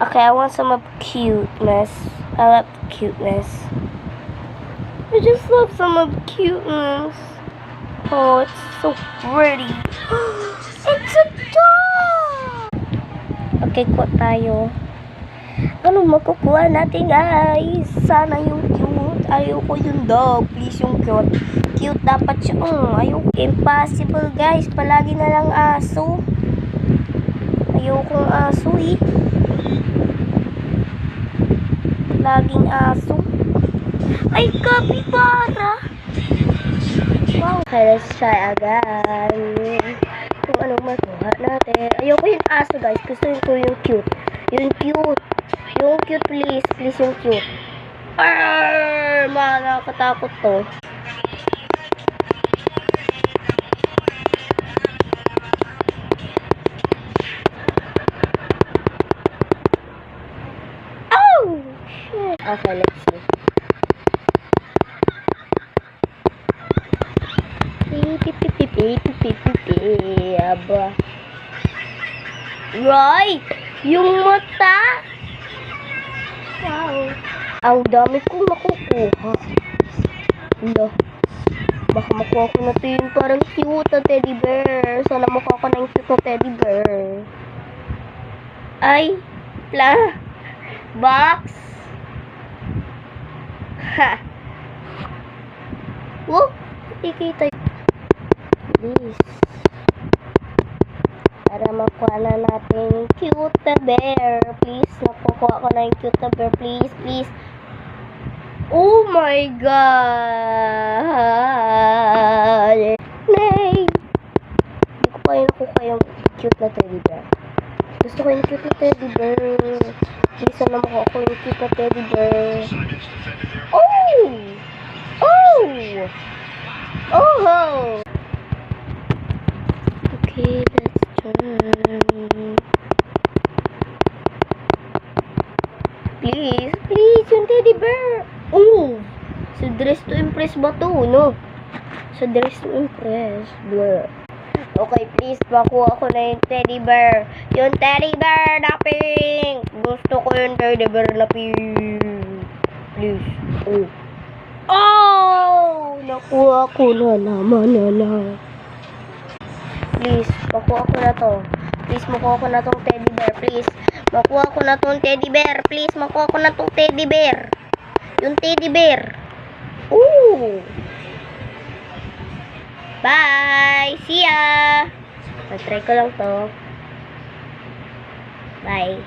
Okay, I want some of cuteness. I love cuteness. I just love some of cuteness. Oh, it's so pretty. It's a dog! Okay, kuha tayo. Ano makukuha natin, guys? Sana yung cute. Ayoko yung dog. Please, yung cute. Cute dapat siya. Ayoko. Impossible, guys. Palagi na lang aso. Ayokong aso, eh. Laging aso. Ay, kapibara! Wow. Okay, let's try again. Kung anong makuha natin. Ayoko yung aso, guys. Gusto ko yung cute. Yung cute. Yung cute, please. Please, yung cute. Arrrr! Nakakatakot to. Oh! Shit. Okay, let's see. Aba. Right! Yung mata! Wow! Ang dami kong makukuha. Hala. Baka makuha ko na ito yung parang cute na teddy bear. Sana makuha ko na yung cute na teddy bear. Ay! Box! Ha! Whoa! Ikita yun. Please. Para makuha na natin yung cute na bear. Please, nakukuha ko na yung cute na bear. Please, please. Oh my God! Nay! Hindi ko pa yun nakukuha yung cute na teddy bear. Gusto ko yung cute na teddy bear. Please, sana makuha ko yung cute na teddy bear. Oh! Oh! Oh! Okay, let's try. Please, please, yung teddy bear. Oh! Sa dress to impress ba to, no? Sa dress to impress. Blah. Okay, please, makuha ko na yung teddy bear. Yung teddy bear na pink. Gusto ko yung teddy bear na pink. Please. Oh! Oh! Nakuha ko na naman na. Please, makuha ko na to. Please, makuha ko na tong teddy bear. Please, makuha ko na tong teddy bear. Please, makuha ko na tong teddy bear. Yung teddy bear. Ooh! Bye! See ya! Try ko lang to. Bye.